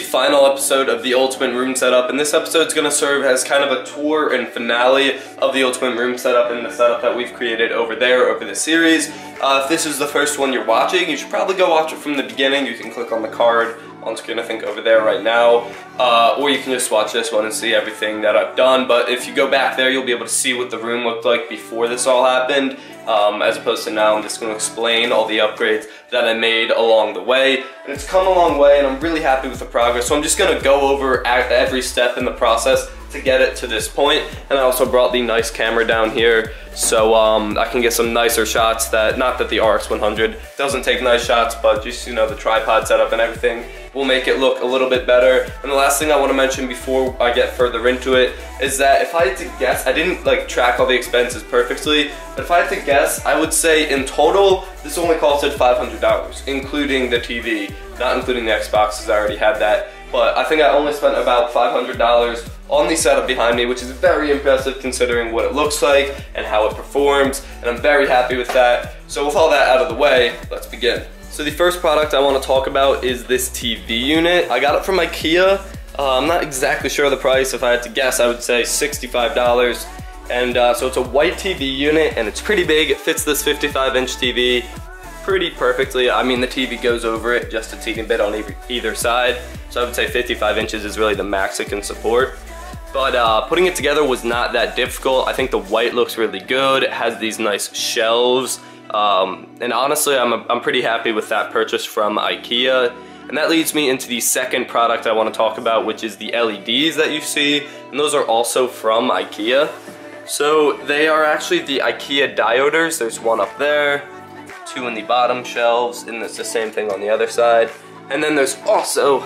final episode of the Ultimate Room Setup, and this episode is going to serve as kind of a tour and finale of the Ultimate Room Setup and the setup that we've created over there over the series. If this is the first one you're watching, you should probably go watch it from the beginning. You can click on the card on screen, I think, over there right now, or you can just watch this one and see everything that I've done. But if you go back there, you'll be able to see what the room looked like before this all happened, as opposed to now. I'm just going to explain all the upgrades that I made along the way, and it's come a long way, and I'm really happy with the progress. So I'm just going to go over every step in the process to get it to this point. And I also brought the nice camera down here so I can get some nicer shots. That, not that the RX100 doesn't take nice shots, but just, you know, the tripod setup and everything will make it look a little bit better. And the last thing I want to mention before I get further into it is that if I had to guess, I didn't like track all the expenses perfectly, but if I had to guess, I would say in total this only costed $500, including the TV, not including the Xbox, as I already had that. But I think I only spent about $500 on the setup behind me, which is very impressive considering what it looks like and how it performs, and I'm very happy with that. So with all that out of the way, let's begin. So the first product I want to talk about is this TV unit. I got it from IKEA. I'm not exactly sure of the price. If I had to guess, I would say $65. And so it's a white TV unit, and it's pretty big. It fits this 55-inch TV pretty perfectly. I mean, the TV goes over it just a teeny bit on either side. So I would say 55 inches is really the max it can support. But putting it together was not that difficult. I think the white looks really good. It has these nice shelves. And honestly, I'm pretty happy with that purchase from IKEA. And that leads me into the second product I want to talk about, which is the LEDs that you see. And those are also from IKEA. So they are actually the IKEA dioders. There's one up there, two in the bottom shelves, and it's the same thing on the other side. And then there's also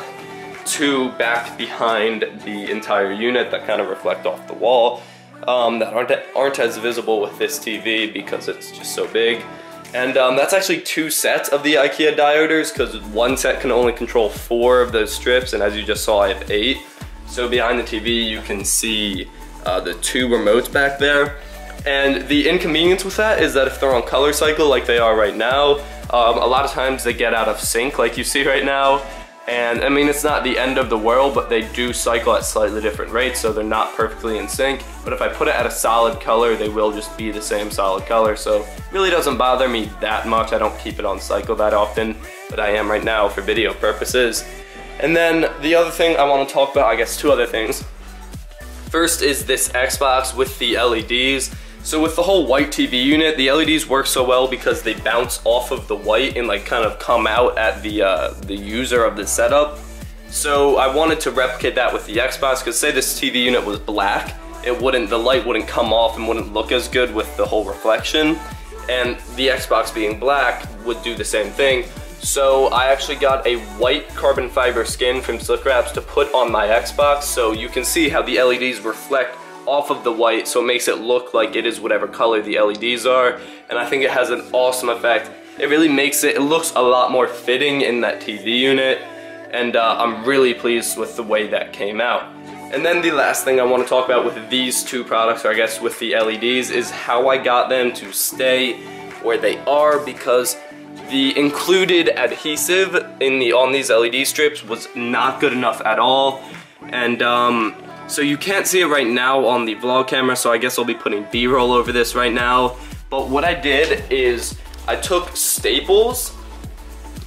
two back behind the entire unit that kind of reflect off the wall, that aren't as visible with this TV because it's just so big. And that's actually two sets of the IKEA dioders, because one set can only control 4 of those strips, and as you just saw, I have 8. So behind the TV you can see the 2 remotes back there. And the inconvenience with that is that if they're on color cycle like they are right now, a lot of times they get out of sync like you see right now. And I mean, it's not the end of the world, but they do cycle at slightly different rates, so they're not perfectly in sync. But if I put it at a solid color, they will just be the same solid color. So it really doesn't bother me that much. I don't keep it on cycle that often, but I am right now for video purposes. And then the other thing I want to talk about, I guess 2 other things. First is this Xbox with the LEDs. So with the whole white TV unit, the LEDs work so well because they bounce off of the white and like kind of come out at the user of the setup. So I wanted to replicate that with the Xbox, because say this TV unit was black, the light wouldn't come off and wouldn't look as good with the whole reflection. And the Xbox being black would do the same thing. So I actually got a white carbon fiber skin from Slick Wraps to put on my Xbox, so you can see how the LEDs reflect off of the white, so it makes it look like it is whatever color the LEDs are. And I think it has an awesome effect. It really makes it looks a lot more fitting in that TV unit, and I'm really pleased with the way that came out. And then the last thing I want to talk about with these 2 products, or I guess with the LEDs, is how I got them to stay where they are, because the included adhesive on these LED strips was not good enough at all. And so you can't see it right now on the vlog camera, so I guess I'll be putting B-roll over this right now. But what I did is I took staples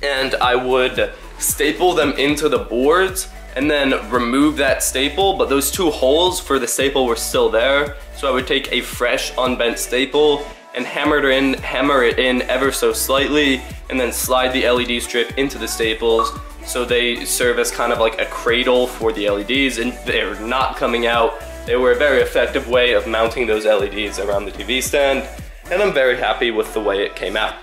and I would staple them into the boards and then remove that staple, but those 2 holes for the staple were still there. So I would take a fresh unbent staple and hammer it in ever so slightly, and then slide the LED strip into the staples, so they serve as kind of like a cradle for the LEDs, and they're not coming out. They were a very effective way of mounting those LEDs around the TV stand, and I'm very happy with the way it came out.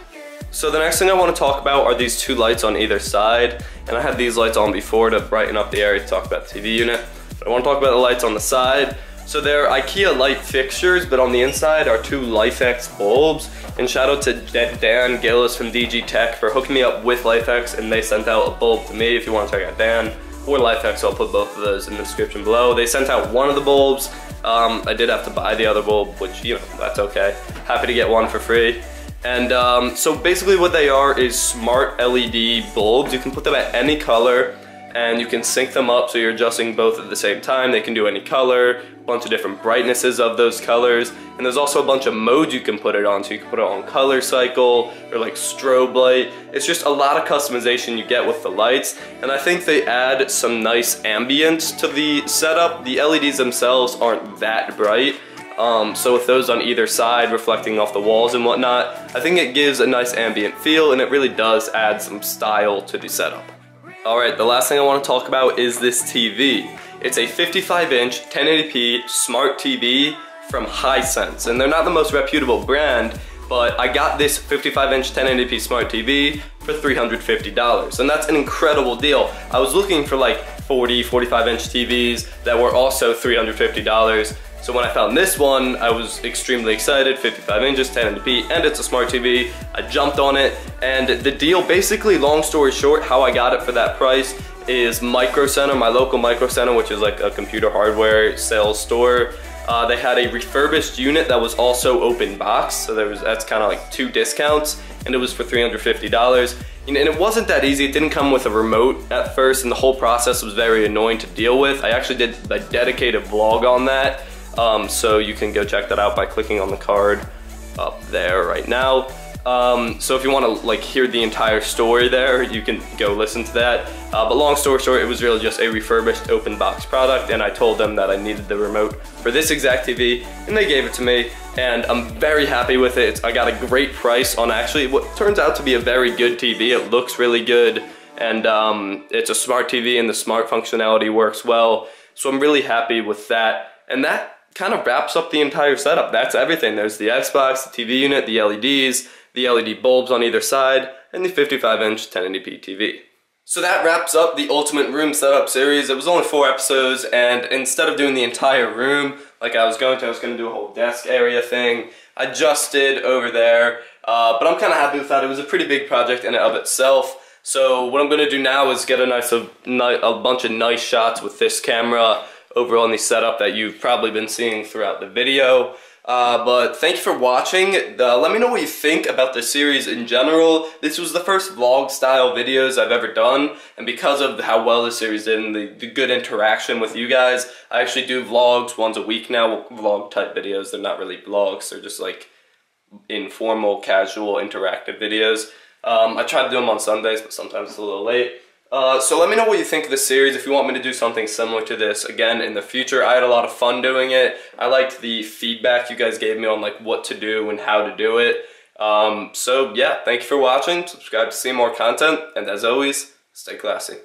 So the next thing I want to talk about are these 2 lights on either side, and I had these lights on before to brighten up the area to talk about the TV unit, but I want to talk about the lights on the side. So they're IKEA light fixtures, but on the inside are 2 LIFX bulbs. And shout out to Dan Gillis from DG Tech for hooking me up with LIFX, and they sent out a bulb to me. If you want to check out Dan or LIFX, I'll put both of those in the description below. They sent out one of the bulbs. I did have to buy the other bulb, which, you know, that's okay. Happy to get one for free. And so basically what they are is smart LED bulbs. You can put them at any color, and you can sync them up so you're adjusting both at the same time. They can do any color, a bunch of different brightnesses of those colors, and there's also a bunch of modes you can put it on. So you can put it on color cycle or like strobe light. It's just a lot of customization you get with the lights, and I think they add some nice ambience to the setup. The LEDs themselves aren't that bright, so with those on either side reflecting off the walls and whatnot, I think it gives a nice ambient feel, and it really does add some style to the setup. Alright, the last thing I want to talk about is this TV. It's a 55-inch 1080p smart TV from Hisense, and they're not the most reputable brand, but I got this 55-inch 1080p smart TV for $350, and that's an incredible deal. I was looking for like 45-inch TVs that were also $350, so when I found this one, I was extremely excited. 55 inches, 1080p, and it's a smart TV. I jumped on it, and the deal, basically, long story short, how I got it for that price is Micro Center, my local Micro Center, which is like a computer hardware sales store. They had a refurbished unit that was also open box, so that's kind of like 2 discounts, and it was for $350. And it wasn't that easy. It didn't come with a remote at first, and the whole process was very annoying to deal with. I actually did a dedicated vlog on that. So you can go check that out by clicking on the card up there right now. So if you want to like hear the entire story there, you can go listen to that. But long story short, it was really just a refurbished open box product, and I told them that I needed the remote for this exact TV, and they gave it to me, and I'm very happy with it. I got a great price on actually what turns out to be a very good TV. It looks really good, and it's a smart TV, and the smart functionality works well. So I'm really happy with that, and that kind of wraps up the entire setup. That's everything. There's the Xbox, the TV unit, the LEDs, the LED bulbs on either side, and the 55-inch 1080p TV. So that wraps up the Ultimate Room Setup series. It was only 4 episodes, and instead of doing the entire room like I was going to do a whole desk area thing. I just did over there, but I'm kind of happy with that. It was a pretty big project in and of itself. So what I'm going to do now is get a bunch of nice shots with this camera over on the setup that you've probably been seeing throughout the video. But thank you for watching. Let me know what you think about the series in general. This was the first vlog style videos I've ever done, and because of how well the series did and the good interaction with you guys, I actually do vlogs once a week now, vlog type videos. They're not really vlogs, they're just like informal, casual, interactive videos. I try to do them on Sundays, but sometimes it's a little late. So let me know what you think of this series, if you want me to do something similar to this again in the future. I had a lot of fun doing it. I liked the feedback you guys gave me on like what to do and how to do it. So yeah, thank you for watching. Subscribe to see more content, and as always, stay classy.